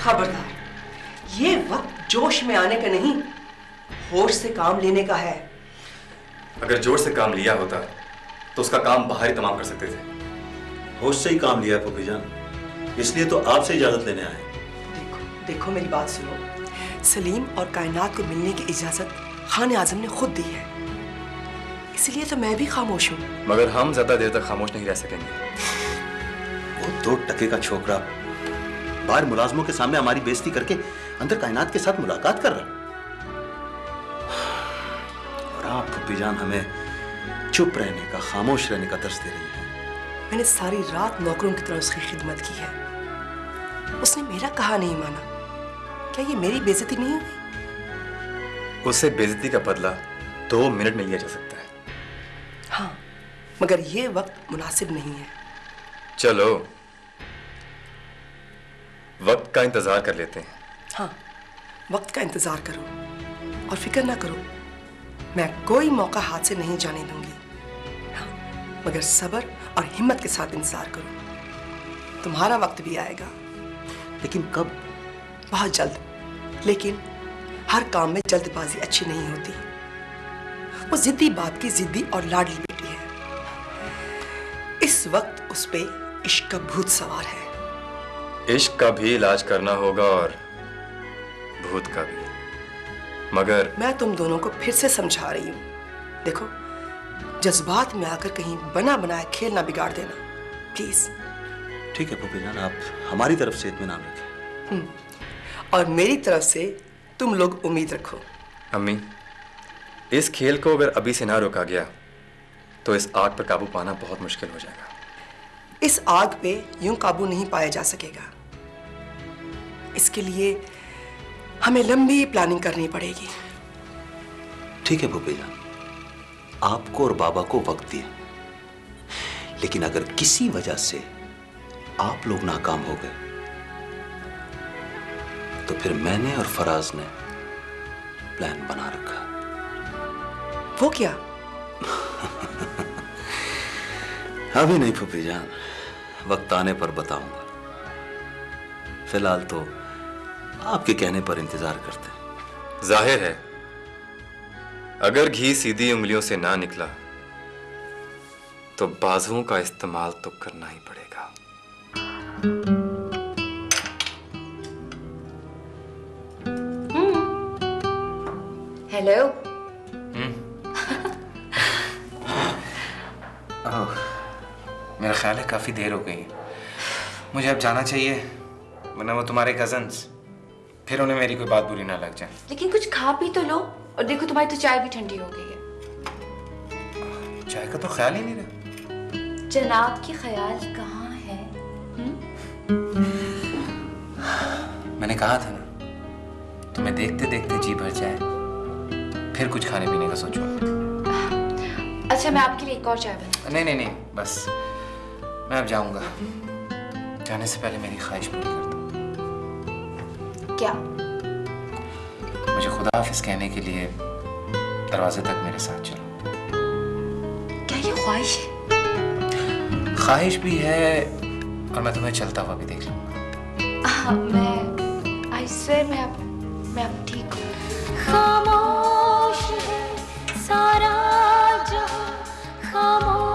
खबरदार, ये वक्त जोश में आने का नहीं, होश से काम लेने का है। अगर जोश से काम लिया होता तो उसका काम बाहर ही तमाम कर सकते थे। होश से ही काम लिया फूफी जान, इसलिए तो आपसे इजाजत लेने आए। देखो मेरी बात सुनो, सलीम और कायनात को मिलने की इजाजत खान आजम ने खुद दी है, इसलिए तो मैं भी खामोश हूँ। मगर हम ज्यादा देर तक खामोश नहीं रह सकेंगे। वो 2 टके का छोकरा बाहर मुलाजमों के सामने हमारी बेइज्जती करके अंदर कायनात के साथ मुलाकात कर रहा, और आप फूफी जान हमें चुप रहने का, खामोश रहने का दर्श दे रही हैं। मैंने सारी रात नौकरों की तरह उसकी खिदमत की है, उसने मेरा कहा नहीं माना। क्या ये मेरी बेइज्जती नहीं हुई? उससे बेइज्जती का बदला 2 मिनट में लिया जा सकता है। हाँ, मगर ये वक्त मुनासिब नहीं है। चलो वक्त का इंतजार कर लेते हैं। हाँ, वक्त का इंतजार करो और फिक्र ना करो, मैं कोई मौका हाथ से नहीं जाने दूंगी। हाँ, मगर सब्र और हिम्मत के साथ इंतजार करो, तुम्हारा वक्त भी आएगा। लेकिन कब? बहुत जल्द। लेकिन हर काम में जल्दबाजी अच्छी नहीं होती। वो जिद्दी बाप की जिद्दी और लाडली बेटी है। इस वक्त उस पे इश्क का भूत सवार है। इश्क का भी इलाज करना होगा और भूत का भी, मगर मैं तुम दोनों को फिर से समझा रही हूँ। देखो, जज्बात में आकर कहीं बना बनाया खेल ना बिगाड़ देना, प्लीज। ठीक है फूफी जान, आप हमारी तरफ से इत्मीनान रखें। और मेरी तरफ से तुम लोग उम्मीद रखो। अम्मी, इस खेल को अगर अभी से ना रोका गया तो इस आग पर काबू पाना बहुत मुश्किल हो जाएगा। इस आग पे यूं काबू नहीं पाया जा सकेगा। इसके लिए हमें लंबी प्लानिंग करनी पड़ेगी। ठीक है फूफी जान, आपको और बाबा को वक्त दिया, लेकिन अगर किसी वजह से आप लोग नाकाम हो गए तो फिर मैंने और फराज ने प्लान बना रखा। वो क्या? अभी नहीं फूफी जान, वक्त आने पर बताऊंगा। फिलहाल तो आपके कहने पर इंतजार करते हैं। जाहिर है अगर घी सीधी उंगलियों से ना निकला तो बाजुओं का इस्तेमाल तो करना ही पड़ेगा। हेलो। मेरा ख्याल है काफी देर हो गई, मुझे अब जाना चाहिए, वरना वो तुम्हारे कजन्स फिर उन्हें मेरी कोई बात बुरी ना लग जाए। लेकिन कुछ खा पी तो लो, और देखो तुम्हारी तो चाय भी ठंडी हो गई है। चाय का तो ख्याल ही नहीं रहा। जनाब की ख्याल कहाँ है? मैंने कहा था ना, तुम्हें देखते देखते जी भर जाए, फिर कुछ खाने पीने का सोचो। अच्छा, मैं आपके लिए एक और चाय बना। नहीं, बस मैं अब जाऊंगा। जाने से पहले मेरी ख्वाहिश पूरी कर दो। क्या? मुझे खुदा हाफिज कहने के लिए दरवाजे तक मेरे साथ चलो। क्या ये ख्वाहिश है? ख्वाहिश भी है, और मैं तुम्हें चलता हुआ भी देख लूंगा। मैं आई स्वेयर मैं अब ठीक हूँ। खामोश है सारा जहां, खामोश।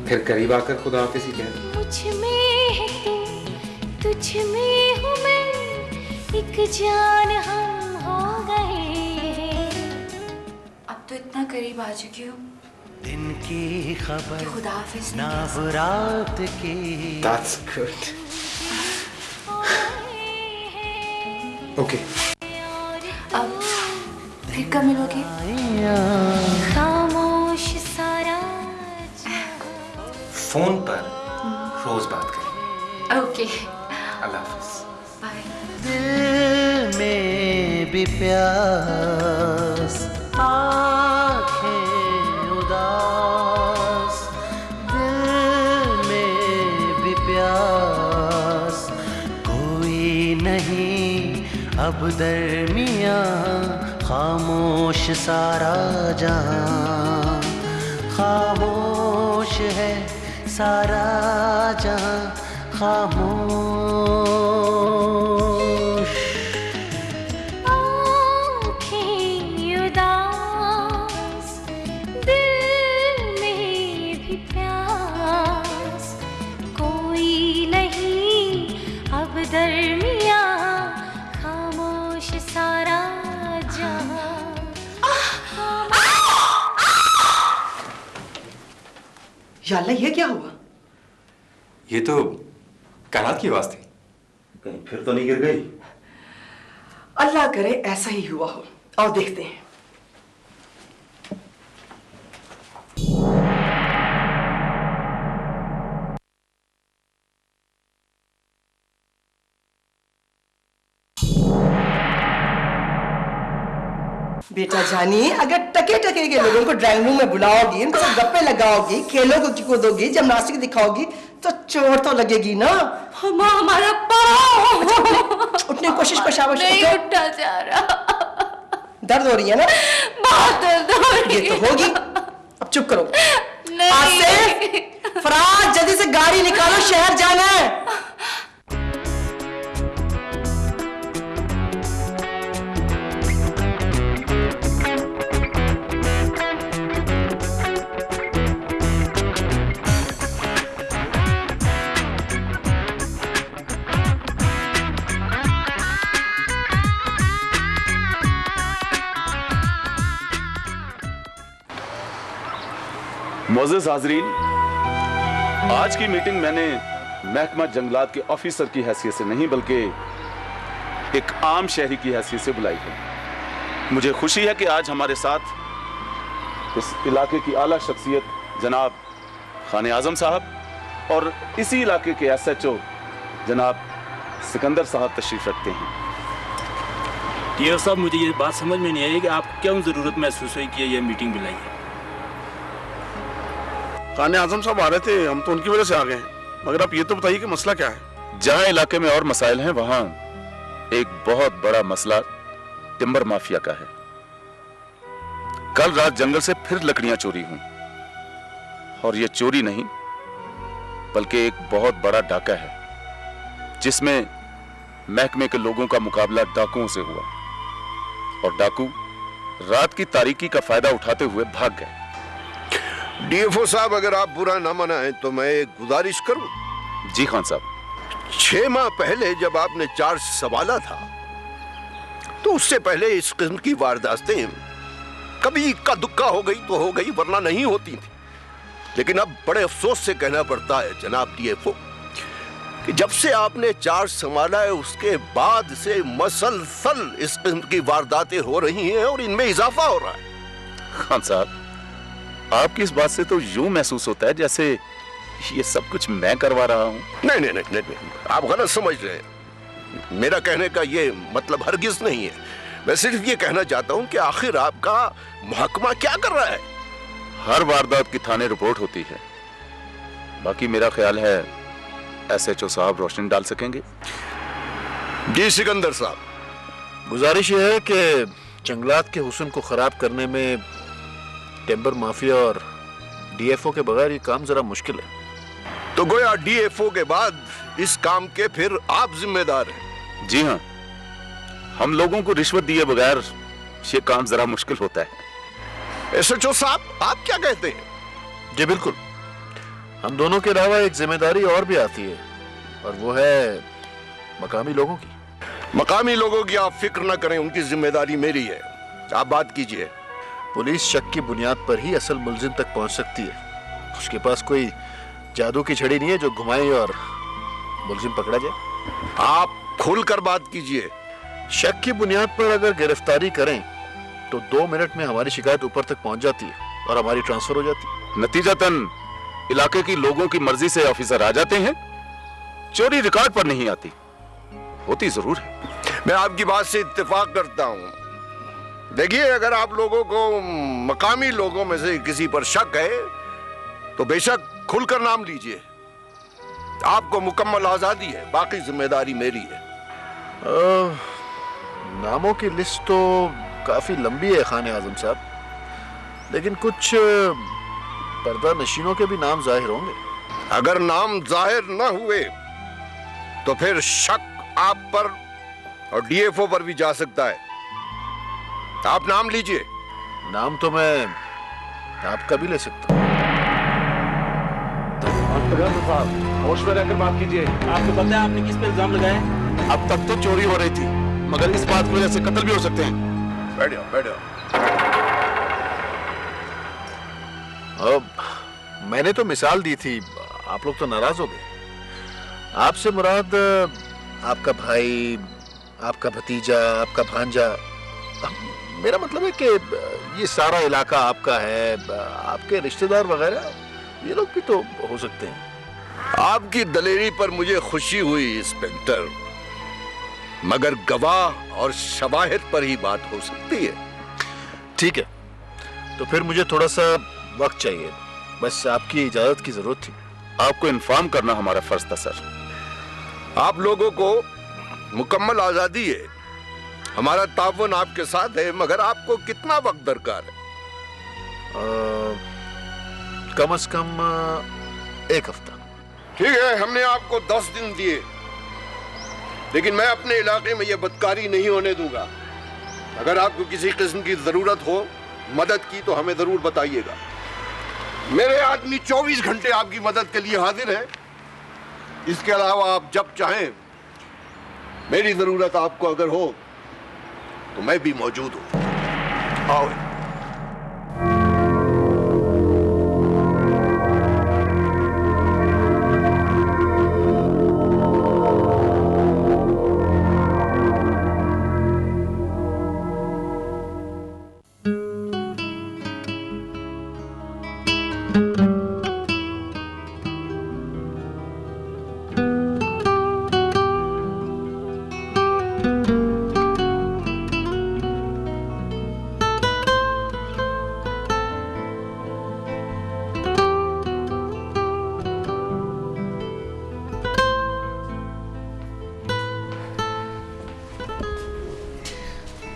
फिर करीब आकर खुदा हाफिज ही कह। मुझ में है तू, तुझ में हूँ मैं, एक जान हम हो गए। अब तो इतना करीब आ चुकी हूँ दिन की खबर खुदा हाफिज ना रात की। That's good. Okay. अब फिर कब मिलोगे? खामोश सारा फोन पर रोज बात करेंगे। ओके, अल्लाह हाफिज। बाय। दिल में भी प्यास, आँखें उदास, दिल में भी प्यास, अब दरमियाँ खामोश सारा जहां, खामोश है सारा जहां, खामोश। आँखें उदास, दिल में भी प्यास, कोई नहीं अब दरमियाँ खामोश सारा जहां। या अल्लाह, ये क्या हुआ? ये तो कायनात की आवाज थी। कहीं फिर तो नहीं गिर गई? अल्लाह करे ऐसा ही हुआ हो। आओ देखते हैं। बेटा जानी, अगर टके टके के लोगों को ड्राइंग रूम में बुलाओगी, इनको सब गप्पे लगाओगी, खेलों को कूदोगी, जिम्नास्टिक दिखाओगी, तो चोट तो लगेगी ना। हमारा पाँव उठने की कोशिश कर, शाबाश। नहीं उठा जा रहा। दर्द हो रही है ना? बहुत दर्द हो रही ये तो होगी। अब चुप करो। नहीं। आसिफ, फराज, जल्दी से गाड़ी निकालो, शहर जाना है। मोअज़्ज़िज़ हाज़रीन, आज की मीटिंग मैंने महकमा जंगलात के ऑफिसर की हैसियत से नहीं बल्कि एक आम शहरी की हैसियत से बुलाई है। मुझे खुशी है कि आज हमारे साथ इस इलाके की आला शख्सियत जनाब खान आज़म साहब और इसी इलाके के SHO जनाब सिकंदर साहब तशरीफ रखते हैं। डीओ साहब, मुझे ये बात समझ में नहीं आई कि आप क्यों ज़रूरत महसूस हुई कि ये मीटिंग बुलाई है। खान आजम साहब आ रहे थे, हम तो उनकी वजह से आ गए हैं, मगर आप ये तो बताइए कि मसला क्या है? जहां इलाके में और मसाइल हैं वहां एक बहुत बड़ा मसला टिम्बर माफिया का है। कल रात जंगल से फिर लकड़ियां चोरी हुई और ये चोरी नहीं बल्कि एक बहुत बड़ा डाका है जिसमें महकमे के लोगों का मुकाबला डाकुओं से हुआ और डाकू रात की तारीकी का फायदा उठाते हुए भाग गए। DFO साहब, अगर आप बुरा ना मनाएं तो मैं एक गुजारिश करूं? जी खान साहब। 6 माह पहले जब आपने चार्ज संभाला था तो उससे पहले इस किस्म की वारदातें कभी इक्का दुक्का हो गई तो हो गई, वरना नहीं होती थी। लेकिन अब बड़े अफसोस से कहना पड़ता है जनाब DFO कि जब से आपने चार्ज संभाला है उसके बाद से मसलसल इस किस्म की वारदातें हो रही हैं और इनमें इजाफा हो रहा है। खान साहब, आपकी इस बात से तो यूं महसूस होता है जैसे ये सब कुछ मैं करवा रहा हूं। नहीं नहीं नहीं, नहीं, नहीं, आप गलत समझ रहे हैं। मेरा कहने का ये मतलब हरगिज नहीं है। मैं सिर्फ ये कहना चाहता हूं कि आखिर आपका महकमा क्या कर रहा है? हर वारदात की थाने रिपोर्ट होती है। बाकी मेरा ख्याल है SHO साहब रोशनी डाल सकेंगे। जी सिकंदर साहब, गुजारिश ये है कि जंगलात के हुस्न को खराब करने में टिम्बर माफिया और DFO के बगैर ये काम जरा मुश्किल है। तो गोया DFO के बाद इस काम के फिर आप जिम्मेदार हैं? जी हाँ, हम लोगों को रिश्वत दिए बगैर ये काम जरा मुश्किल होता है। SHO साहब, आप क्या कहते हैं? जी बिल्कुल, हम दोनों के अलावा एक जिम्मेदारी और भी आती है और वो है मकामी लोगों की। मकामी लोगों की आप फिक्र ना करें, उनकी जिम्मेदारी मेरी है। आप बात कीजिए। पुलिस शक की बुनियाद पर ही असल मुलजिम तक पहुंच सकती है। उसके पास कोई जादू की छड़ी नहीं है जो घुमाए और मुलजिम पकड़ा जाए। आप खुलकर बात कीजिए। शक की बुनियाद पर अगर गिरफ्तारी करें तो 2 मिनट में हमारी शिकायत ऊपर तक पहुंच जाती है और हमारी ट्रांसफर हो जाती है। नतीजतन इलाके की लोगों की मर्जी से ऑफिसर आ जाते हैं, चोरी रिकॉर्ड पर नहीं आती। होती जरूर है। मैं आपकी बात से इत्तेफाक करता हूं। देखिए, अगर आप लोगों को मकामी लोगों में से किसी पर शक है तो बेशक खुलकर नाम लीजिए। आपको मुकम्मल आजादी है, बाकी जिम्मेदारी मेरी है। नामों की लिस्ट तो काफी लंबी है खाने आजम साहब, लेकिन कुछ पर्दा नशीनों के भी नाम जाहिर होंगे। अगर नाम जाहिर न हुए तो फिर शक आप पर और डीएफओ पर भी जा सकता है। आप नाम लीजिए। नाम तो मैं आपका भी ले सकता हूँ। साहब होश में रहकर बात कीजिए। आपको पता है आपने किस पे इल्जाम लगाया? अब तक तो चोरी हो रही थी, मगर इस बात की वजह से कत्ल भी हो सकते हैं। बैठ जाओ, बैठ जाओ। अब मैंने तो मिसाल दी थी, आप लोग तो नाराज हो गए। आपसे मुराद आपका भाई, आपका भतीजा, आपका भांजा। मेरा मतलब है कि ये सारा इलाका आपका है, आपके रिश्तेदार वगैरह ये लोग भी तो हो सकते हैं। आपकी दलेरी पर मुझे खुशी हुई इंस्पेक्टर, मगर गवाह और शवाहिद पर ही बात हो सकती है। ठीक है, तो फिर मुझे थोड़ा सा वक्त चाहिए, बस आपकी इजाजत की जरूरत थी। आपको इन्फॉर्म करना हमारा फर्ज था सर। आप लोगों को मुकम्मल आजादी है, हमारा ताउन आपके साथ है, मगर आपको कितना वक्त दरकार है? कम से कम 1 हफ्ता। ठीक है, हमने आपको 10 दिन दिए, लेकिन मैं अपने इलाके में यह बदकारी नहीं होने दूंगा। अगर आपको किसी किस्म की जरूरत हो मदद की तो हमें जरूर बताइएगा। मेरे आदमी 24 घंटे आपकी मदद के लिए हाजिर है। इसके अलावा आप जब चाहें, मेरी जरूरत आपको अगर हो तो मैं भी मौजूद हूं। आओ।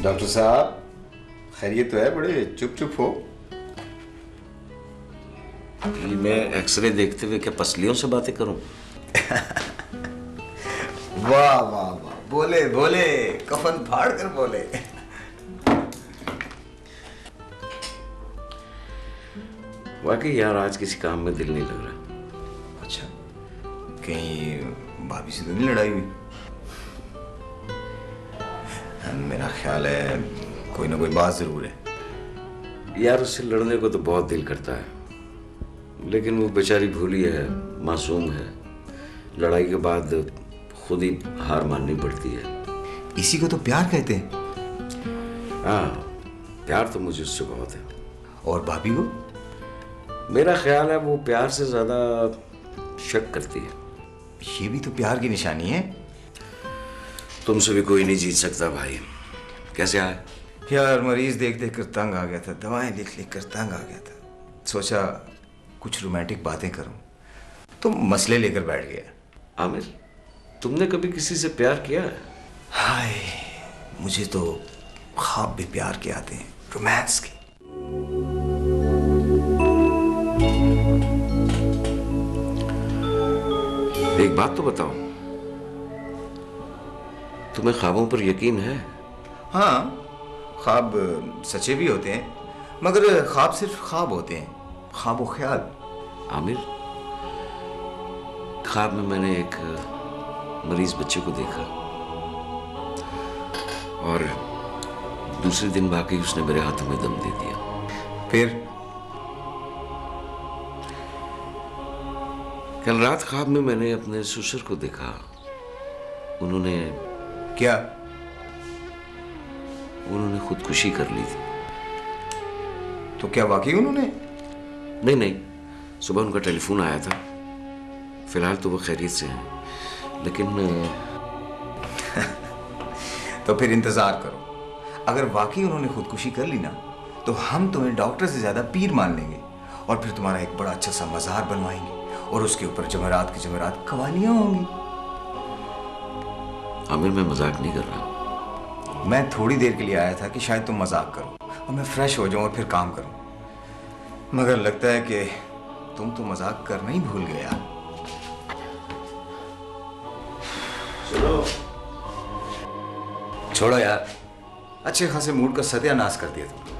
डॉक्टर साहब खैरियत तो है? बड़े चुप चुप हो। मैं एक्सरे देखते हुए क्या पसलियों से बातें करूं? वाह वाह वाह, बोले बोले, कफन फाड़ कर बोले। वाकई यार आज किसी काम में दिल नहीं लग रहा। अच्छा, कहीं भाभी से तो नहीं लड़ाई हुई? मेरा ख्याल है कोई ना कोई बात जरूर है। यार उससे लड़ने को तो बहुत दिल करता है, लेकिन वो बेचारी भूली है, मासूम है। लड़ाई के बाद खुद ही हार माननी पड़ती है। इसी को तो प्यार कहते हैं। हाँ, प्यार तो मुझे उससे बहुत है। और भाभी को? मेरा ख्याल है वो प्यार से ज्यादा शक करती है। ये भी तो प्यार की निशानी है। तुमसे भी कोई नहीं जीत सकता भाई। कैसे आए? यार मरीज देख देख कर तंग आ गया था, दवाएं लिख लिख कर तंग आ गया था। सोचा कुछ रोमांटिक बातें करूं, तो मसले लेकर बैठ गया। आमिर, तुमने कभी किसी से प्यार किया है? हाय, मुझे तो ख्वाब भी प्यार के आते हैं, रोमांस के। एक बात तो बताओ, तुम्हें ख्वाबों पर यकीन है? हाँ, ख्वाब सच्चे भी होते हैं, मगर ख्वाब सिर्फ ख्वाब होते हैं, ख्वाब व ख्याल। आमिर, ख्वाब में मैंने एक मरीज बच्चे को देखा और दूसरे दिन वाकई उसने मेरे हाथों में दम दे दिया। फिर कल रात ख्वाब में मैंने अपने ससुर को देखा। उन्होंने क्या? उन्होंने खुदकुशी कर ली थी। तो क्या वाकई उन्होंने? नहीं नहीं, सुबह उनका टेलीफोन आया था। फिलहाल तो वो खैरियत से हैं, लेकिन तो फिर इंतजार करो। अगर वाकई उन्होंने खुदकुशी कर ली ना, तो हम तुम्हें डॉक्टर से ज्यादा पीर मान लेंगे और फिर तुम्हारा एक बड़ा अच्छा सा मजार बनवाएंगे और उसके ऊपर जमेरात की जमेरात कवालियां होंगी। आमिर, मैं मजाक नहीं कर रहा। मैं थोड़ी देर के लिए आया था कि शायद तुम मजाक करो और मैं फ्रेश हो जाऊं और फिर काम करूं, मगर लगता है कि तुम तो मजाक करना ही भूल गए यार। चलो छोड़ो यार, अच्छे खासे मूड का सत्यानाश कर दिया तुमने।